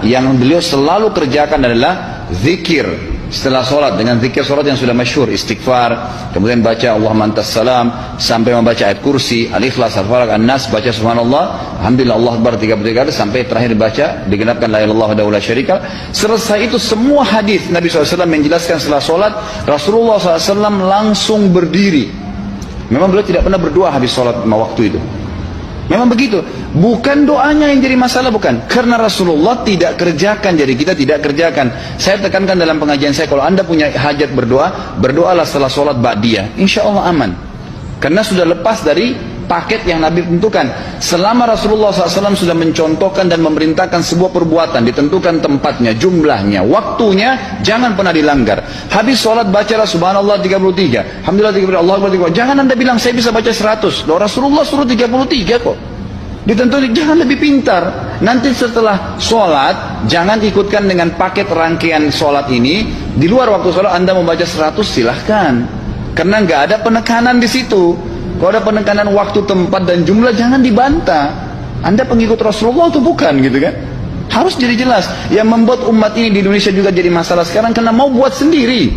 yang beliau selalu kerjakan adalah zikir setelah sholat, dengan zikir sholat yang sudah masyhur, istighfar, kemudian baca Allahumma antas salam, sampai membaca ayat kursi, al-ikhlas, al-falaq, an-nas, baca subhanallah, alhamdulillah, Allah akbar 33 kali, sampai terakhir baca digenapkan la ilaha illallah wahdahu la syarika. Selesai itu semua hadis Nabi SAW menjelaskan setelah sholat, Rasulullah SAW langsung berdiri. Memang beliau tidak pernah berdoa habis sholat waktu itu. Memang begitu. Bukan doanya yang jadi masalah, bukan. Karena Rasulullah tidak kerjakan, jadi kita tidak kerjakan. Saya tekankan dalam pengajian saya, kalau anda punya hajat berdoa, berdoalah setelah sholat ba'diyah. Insya Allah aman. Karena sudah lepas dari paket yang Nabi tentukan. Selama Rasulullah SAW sudah mencontohkan dan memerintahkan sebuah perbuatan, ditentukan tempatnya, jumlahnya, waktunya, jangan pernah dilanggar. Habis sholat bacalah subhanallah 33, alhamdulillah 33, Allah akbar 33. Jangan anda bilang saya bisa baca 100. Loh, Rasulullah suruh 33 kok. Ditentukan, jangan lebih pintar. Nanti setelah sholat, jangan ikutkan dengan paket rangkaian sholat ini. Di luar waktu sholat anda membaca 100, silahkan. Karena nggak ada penekanan di situ. Kalau ada penekanan waktu, tempat, dan jumlah, jangan dibantah. Anda pengikut Rasulullah atau bukan, gitu kan? Harus jadi jelas. Yang membuat umat ini di Indonesia juga jadi masalah sekarang, karena mau buat sendiri,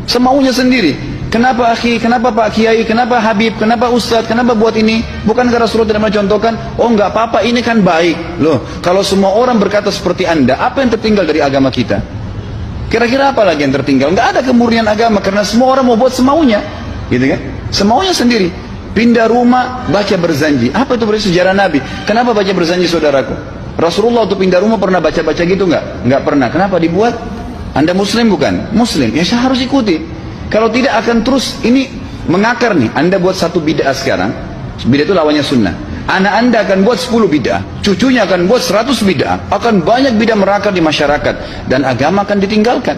semaunya sendiri. Kenapa akhi, kenapa Pak Kiai, kenapa Habib, kenapa Ustadz, kenapa buat ini? Bukankah Rasulullah tidak mencontohkan? Oh nggak apa-apa, ini kan baik. Loh, kalau semua orang berkata seperti anda, apa yang tertinggal dari agama kita? Kira-kira apa lagi yang tertinggal? Nggak ada kemurnian agama, karena semua orang mau buat semaunya, gitu kan? Semaunya sendiri. Pindah rumah, baca berzanji. Apa itu berarti sejarah Nabi? Kenapa baca berzanji, saudaraku? Rasulullah waktu pindah rumah pernah baca-baca gitu nggak? Nggak pernah. Kenapa dibuat? Anda muslim bukan? Muslim. Ya saya harus ikuti. Kalau tidak akan terus ini mengakar nih. Anda buat satu bid'ah sekarang. Bid'ah itu lawannya sunnah. Anak anda akan buat 10 bid'ah. Cucunya akan buat 100 bid'ah. Akan banyak bid'ah merakar di masyarakat. Dan agama akan ditinggalkan.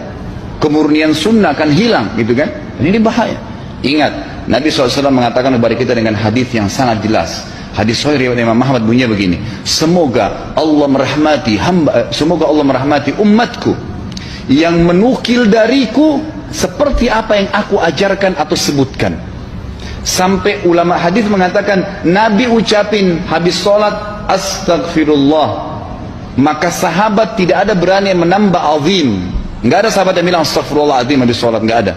Kemurnian sunnah akan hilang, gitu kan? Dan ini bahaya. Ingat, Nabi SAW mengatakan kepada kita dengan hadis yang sangat jelas. Hadis sahih riwayat Imam Ahmad bunyinya begini: semoga Allah merahmati umatku yang menukil dariku seperti apa yang aku ajarkan atau sebutkan. Sampai ulama hadis mengatakan Nabi ucapin habis sholat astagfirullah, maka sahabat tidak ada berani menambah azim. Nggak ada sahabat yang bilang astagfirullah azim habis sholat, nggak ada.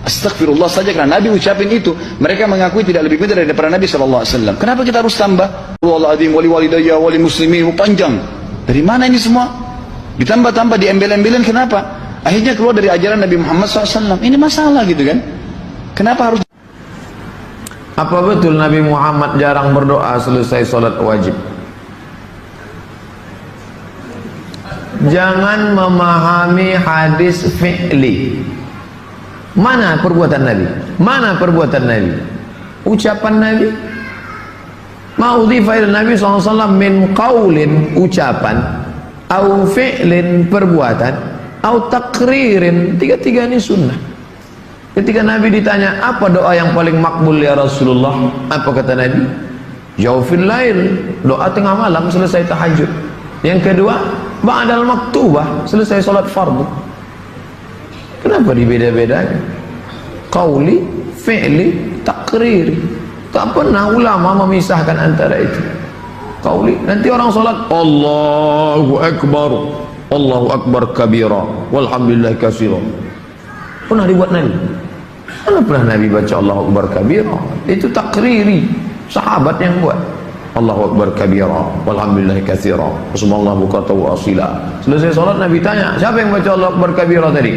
Astagfirullah saja, karena Nabi ucapin itu. Mereka mengakui tidak lebih pintar daripada Nabi SAW. Kenapa kita harus tambah Astagfirullahaladzim, wali walidayya, wali muslimin, panjang? Dari mana ini semua? Ditambah-tambah, diembel-embelin, kenapa? Akhirnya keluar dari ajaran Nabi Muhammad SAW. Ini masalah, gitu kan? Kenapa harus? Apa betul Nabi Muhammad jarang berdoa selesai sholat wajib? Jangan memahami hadis fi'li. Mana perbuatan Nabi? Mana perbuatan Nabi? Ucapan Nabi? Ma'udhifa ila Nabi SAW min qawlin, ucapan, au fi'lin, perbuatan, au takririn. Tiga-tiga ini sunnah. Ketika Nabi ditanya, apa doa yang paling makbul ya Rasulullah? Apa kata Nabi? Jawfil lail, doa tengah malam selesai tahajud. Yang kedua, ba'dal maktubah, selesai salat fardu. Kenapa dibeda-bedakan? Qauli, fi'li, takriri. Tak pernah ulama memisahkan antara itu. Qauli, nanti orang salat Allahu Akbar kabira, walhamdulillah katsira. Pernah dibuat Nabi? Mana pernah Nabi baca Allahu Akbar kabira? Itu takriri, sahabat yang buat. Allahu Akbar kabira, walhamdulillah katsira, subhanallah bukratan wa asila. Selesai salat Nabi tanya, siapa yang baca Allahu Akbar kabira tadi?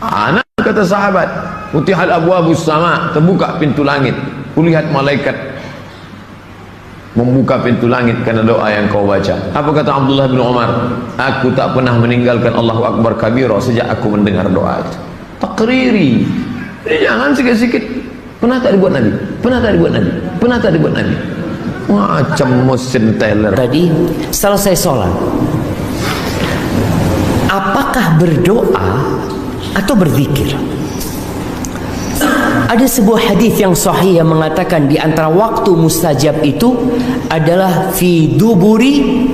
Anak, kata sahabat. Futihal abwabus sama, terbuka pintu langit. Kulihat malaikat membuka pintu langit karena doa yang kau baca. Apa kata Abdullah bin Umar? Aku tak pernah meninggalkan Allahu Akbar kabira sejak aku mendengar doa itu. Takriri. Jadi jangan sikit-sikit. Pernah tak dibuat Nabi? Pernah tak dibuat Nabi? Pernah tak dibuat Nabi? Macam mesin teller. Tadi selesai sholat, apakah berdoa atau berzikir? Ada sebuah hadis yang sahih yang mengatakan di antara waktu mustajab itu adalah fi duburi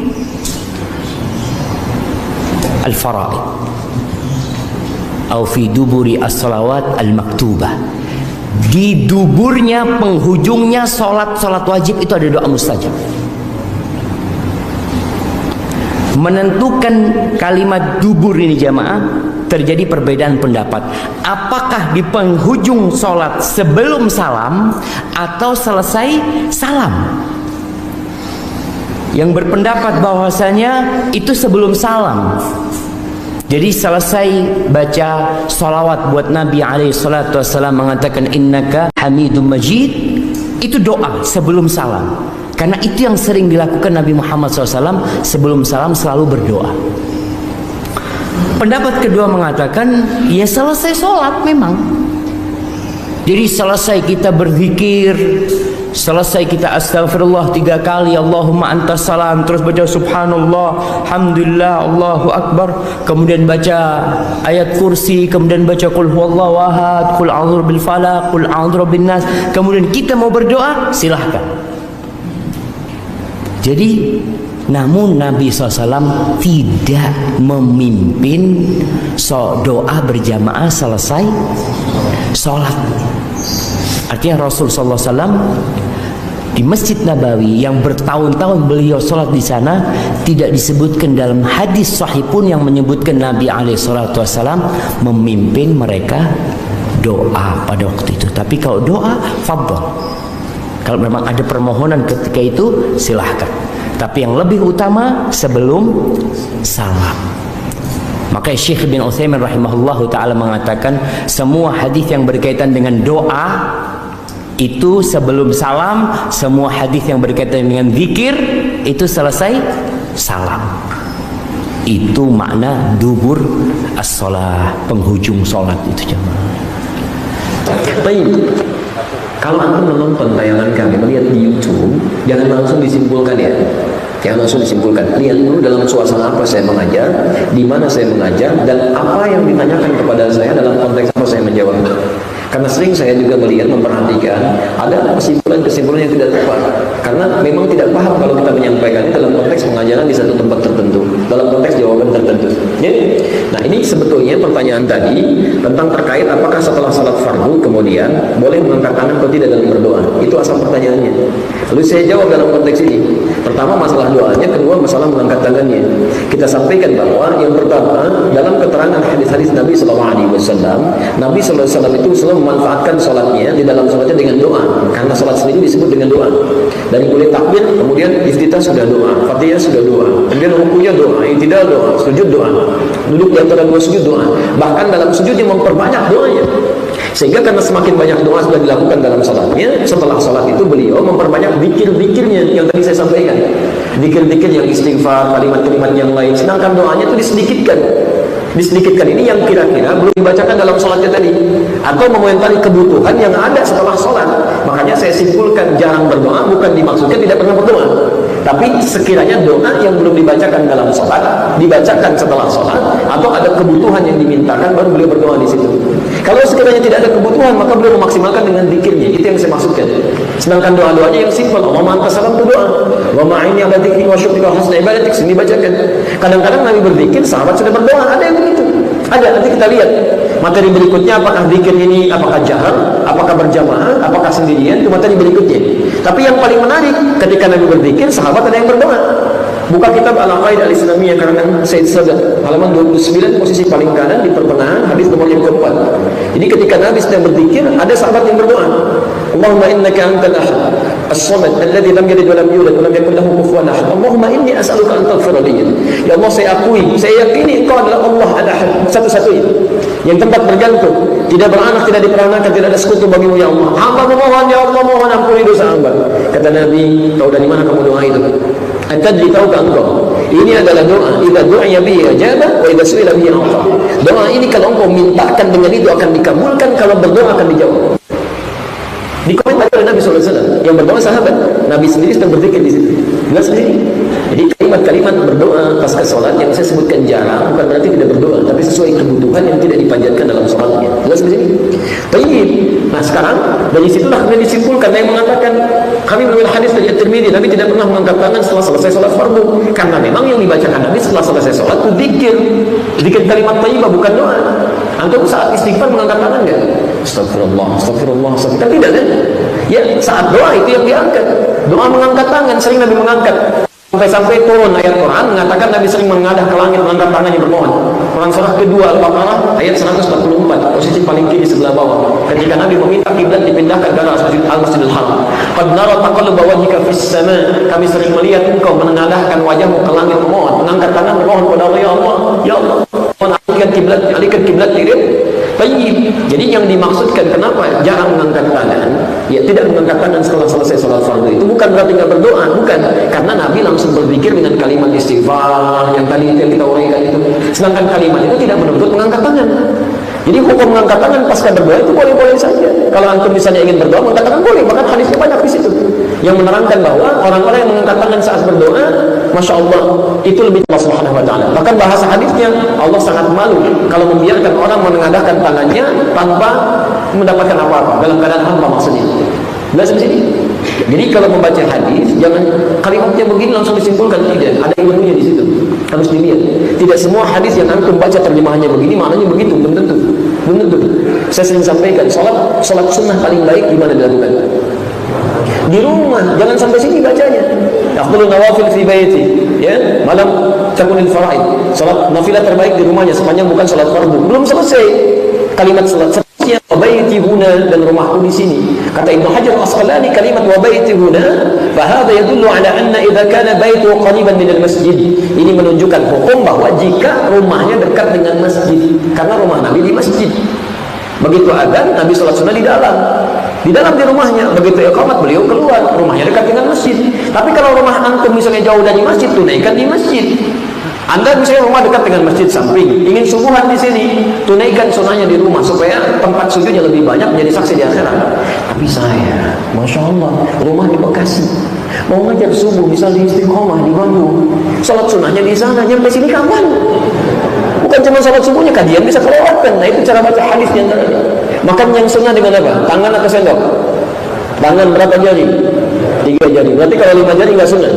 al-fara'id atau fi duburi as-salawat al-maktubah. Di duburnya, penghujungnya salat wajib itu ada doa mustajab. menentukan kalimat dubur ini jamaah, terjadi perbedaan pendapat. Apakah di penghujung sholat sebelum salam atau selesai salam? Yang berpendapat bahwasanya itu sebelum salam. Jadi selesai baca salawat buat Nabi alaihi salatu wassalam mengatakan innaka hamidum majid, itu doa sebelum salam. Karena itu yang sering dilakukan Nabi Muhammad SAW sebelum salam selalu berdoa. Pendapat kedua mengatakan ya selesai sholat memang. Jadi selesai kita berzikir, selesai kita astagfirullah 3 kali, Allahumma antas salam, terus baca subhanallah, alhamdulillah, Allahu akbar, kemudian baca ayat kursi, kemudian baca qul huwallahu ahad, qul a'udzu bil falaq, qul a'udzu bin nas, kemudian kita mau berdoa, silahkan. Jadi namun Nabi SAW tidak memimpin doa berjamaah selesai sholat. Artinya Rasul SAW di Masjid Nabawi yang bertahun-tahun beliau sholat di sana, tidak disebutkan dalam hadis sahih pun yang menyebutkan Nabi SAW memimpin mereka doa pada waktu itu. Tapi kalau doa, fadhal. Kalau memang ada permohonan ketika itu, silahkan. Tapi yang lebih utama sebelum salam. Maka Syekh bin Utsaimin rahimahullahu taala mengatakan semua hadis yang berkaitan dengan doa itu sebelum salam, semua hadis yang berkaitan dengan zikir itu selesai salam. Itu makna dubur as-shalah, penghujung salat itu jemaah. Baik. Kalau Anda menonton tayangan kami, melihat di YouTube, jangan langsung disimpulkan ya. Jangan langsung disimpulkan. Lihat dulu dalam suasana apa saya mengajar, di mana saya mengajar, dan apa yang ditanyakan kepada saya dalam konteks apa saya menjawab. Karena sering saya juga melihat, memperhatikan ada kesimpulan-kesimpulan yang tidak tepat. Karena memang tidak paham kalau kita menyampaikannya dalam konteks pengajaran di satu tempat tertentu, dalam konteks jawaban tertentu. Ya? Nah ini sebetulnya pertanyaan tadi tentang terkait apakah setelah salat fardu kemudian boleh mengangkat tangan atau tidak dalam berdoa. Itu asal pertanyaannya. Lalu saya jawab dalam konteks ini. Pertama masalah doanya, kedua masalah mengangkat tangannya. Kita sampaikan bahwa yang pertama dalam keterangan hadis-hadis Nabi SAW, Nabi SAW itu selalu memanfaatkan sholatnya di dalam sholatnya dengan doa, karena sholat sendiri disebut dengan doa. Dari mulai takbir, kemudian iftitah sudah doa, fatihah sudah doa, kemudian rukunya doa, i'tidal doa, sujud doa, duduk di antara dua sujud doa. Bahkan dalam sujudnya memperbanyak doanya. Sehingga karena semakin banyak doa sudah dilakukan dalam sholatnya, setelah sholat itu beliau memperbanyak zikir-zikirnya yang tadi saya sampaikan. Zikir-zikir yang istighfar, kalimat-kalimat yang lain. Sedangkan doanya itu disedikitkan. Disedikitkan ini yang kira-kira belum dibacakan dalam sholatnya tadi, atau mengomentari kebutuhan yang ada setelah sholat. Makanya saya simpulkan jarang berdoa bukan dimaksudkan tidak pernah berdoa, tapi sekiranya doa yang belum dibacakan dalam sholat dibacakan setelah sholat, atau ada kebutuhan yang dimintakan baru beliau berdoa di situ. Kalau sekiranya tidak ada kebutuhan maka beliau memaksimalkan dengan zikirnya. Itu yang saya maksudkan. Sedangkan doa-doanya yang simpel, Allahumma antas salam itu doa, wa ma'ini ala dzikri wa syukrika wa husni ibadatik, sini dibacakan. Kadang-kadang Nabi berzikir, sahabat sudah berdoa, ada yang begitu. Ada, nanti kita lihat materi berikutnya, apakah zikir ini apakah jahar, apakah berjamaah, apakah sendirian, itu materi berikutnya. Tapi yang paling menarik ketika Nabi berzikir, sahabat ada yang berdoa. Buka kitab Al-Aqaid Al-Islamiyah karangan Said Sadat, halaman 29, posisi paling kanan di pertengahan, hadis nomor yang keempat. Jadi ketika Nabi sedang berzikir, ada sahabat yang berdoa, Allahumma innaka antal ahad as-samad alladzi lam yalid wa lam yulad wa lam yakul lahu kufuwan ahad. Allahumma inni as'aluka an taghfir li. Ya Allah, saya akui, saya yakini Engkau adalah Allah al-Ahad, satu-satunya yang tempat bergantung, tidak beranak, tidak diperanakan, tidak ada sekutu bagimu ya Allah. Hamba memohon ya Allah, mohon ampuni dosa hamba. Kata Nabi, tahu dari mana kamu doa itu? Atadri, tahukah engkau? Ini adalah doa. Idza du'iya bihi ajaba wa idza su'ila bihi a'ta. Doa ini kalau engkau mintakan dengan itu akan dikabulkan, kalau berdoa akan dijawab. Dikomentari oleh Nabi SAW. Yang berdoa sahabat, Nabi sendiri sedang berzikir di situ. Enggak sendiri. Jadi kalimat-kalimat berdoa pasca sholat yang saya sebutkan jarang bukan berarti tidak berdoa, tapi sesuai kebutuhan yang tidak dipanjatkan dalam sholatnya. Jelas di sini. Baik. Nah sekarang dari situlah kemudian disimpulkan yang mengatakan kami mengambil hadis dari At-Tirmidzi, Nabi tidak pernah mengangkat tangan setelah selesai sholat fardu, karena memang yang dibacakan Nabi setelah selesai sholat itu zikir, zikir kalimat thayyibah bukan doa. Antum saat istighfar mengangkat tangan enggak? Astagfirullah, astagfirullah, astagfirullah. Tidak kan? Ya saat doa itu yang diangkat. Doa mengangkat tangan, sering Nabi mengangkat. Sampai-sampai turun ayat Quran mengatakan Nabi sering mengadah ke langit mengangkat tangannya bermohon. Quran surah kedua Al-Baqarah ayat 144, posisi paling kiri sebelah bawah. Ketika Nabi meminta kiblat dipindahkan ke arah Al-Masjidil Haram. Qad nara taqalluba wajhika fis sama. Kami sering melihat engkau menengadahkan wajahmu ke langit memohon, mengangkat tangan memohon kepada Allah, ya Allah, ya Allah. Alihkan kiblat diri. Tayyib. Jadi yang dimaksudkan kenapa jarang mengangkat tangan, ya tidak mengangkat tangan setelah selesai salat fardu itu bukan berarti nggak berdoa, bukan, karena Nabi langsung berzikir dengan kalimat istighfar yang tadi yang kita uraikan itu. Sedangkan kalimat itu tidak menuntut mengangkat tangan. Jadi hukum mengangkat tangan pasca berdoa itu boleh-boleh saja. Kalau antum misalnya ingin berdoa mengangkat tangan boleh, bahkan hadisnya banyak di situ yang menerangkan bahwa orang-orang yang mengangkat tangan saat berdoa, masya Allah, itu lebih Allah Subhanahu Wa Taala. Bahkan bahasa hadisnya Allah sangat malu kalau membiarkan orang menengadahkan tangannya tanpa mendapatkan apa-apa dalam keadaan hampa maksudnya. Jelas di sini. Jadi kalau membaca hadis jangan kalimatnya begini langsung disimpulkan, tidak. Ada ilmunya di situ. Harus dilihat. Tidak semua hadis yang antum baca terjemahannya begini maknanya begitu, belum tentu. Belum tentu. Saya sering sampaikan, salat sunnah paling baik di mana dilakukan? Di rumah, jangan sampai sini bacanya. Afdhalun nawafil fi baiti, ya, malam takunil faraid. Salat nafilah terbaik di rumahnya sepanjang bukan salat fardu. Belum selesai kalimat salat seterusnya wa baiti huna, dan rumahku di sini. Kata Ibnu Hajar Al-Asqalani kalimat wa baiti huna fa hadha yadullu ala anna idza kana baitu qariban min al-masjid. Ini menunjukkan hukum bahwa jika rumahnya dekat dengan masjid, karena rumah Nabi di masjid. Begitu adzan Nabi salat sunnah di dalam di rumahnya. Begitu iqamat beliau keluar, rumahnya dekat dengan masjid. Tapi kalau rumah antum misalnya jauh dari masjid, tunaikan di masjid. Anda misalnya rumah dekat dengan masjid samping, ingin subuhan di sini, tunaikan sunnahnya di rumah supaya tempat sujudnya lebih banyak menjadi saksi di akhirat. Tapi saya, masya Allah, rumah di Bekasi, mau ngajar subuh misal di Istiqomah di Bandung, salat sunnahnya di sana, nyampe sini kapan? Bukan cuma salat subuhnya, kajian bisa kelewatkan. Nah itu cara baca hadis yang tadi. Makan yang sunnah dengan apa? Tangan atau sendok? Tangan berapa jari? 3 jari. Berarti kalau 5 jari nggak sunnah.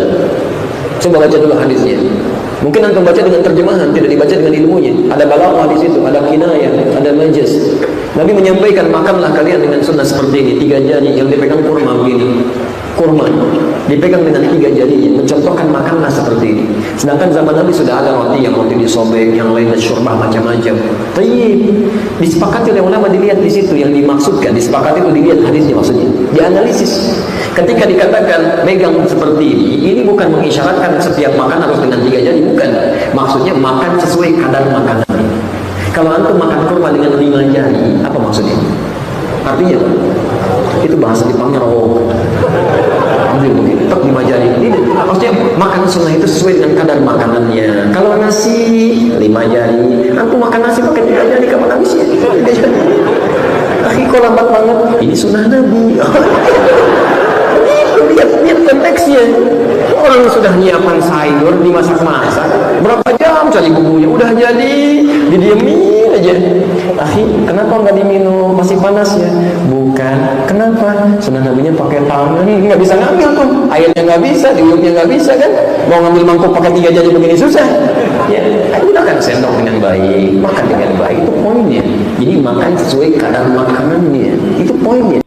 Coba baca dulu hadisnya. Mungkin antum baca dengan terjemahan, tidak dibaca dengan ilmunya. Ada balaghah di situ, ada kinayah, ada majaz. Nabi menyampaikan makanlah kalian dengan sunnah seperti ini. 3 jari yang dipegang kurma begini. Kurma dipegang dengan 3 jarinya, mencontohkan makanlah seperti ini. Sedangkan zaman Nabi sudah ada roti yang roti disobek, yang lainnya syurbah macam-macam. Tayyib. Disepakati oleh ulama, dilihat di situ yang dimaksudkan, disepakati itu dilihat hadisnya maksudnya, dianalisis. Ketika dikatakan megang seperti ini bukan mengisyaratkan setiap makan harus dengan 3 jari, bukan. Maksudnya makan sesuai kadar makanan. Kalau antum makan kurma dengan 5 jari, apa maksudnya? Artinya itu bahasa di Pangerok. Mungkin tetap 5 jari. Ini maksudnya makan sunnah itu sesuai dengan kadar makanannya. Kalau nasi 5 jari, antum makan nasi pakai 3 jari, kapan habisnya? 3 jari. Kok lambat banget? Ini sunnah Nabi. Lihat konteksnya. Orang sudah nyiapkan sayur, dimasak-masak, berapa jam cari bumbunya, udah jadi, didiemin aja. Kenapa nggak diminum? Masih panas ya? Bukan. Kenapa? Sunnah Nabinya pakai tangan, nggak bisa ngambil tuh. Airnya nggak bisa, diulupnya nggak bisa kan? Mau ngambil mangkuk pakai 3 jari begini susah. Ya, gunakan sendok dengan baik, makan dengan baik, itu poinnya. Jadi makan sesuai kadar makanannya, itu poinnya.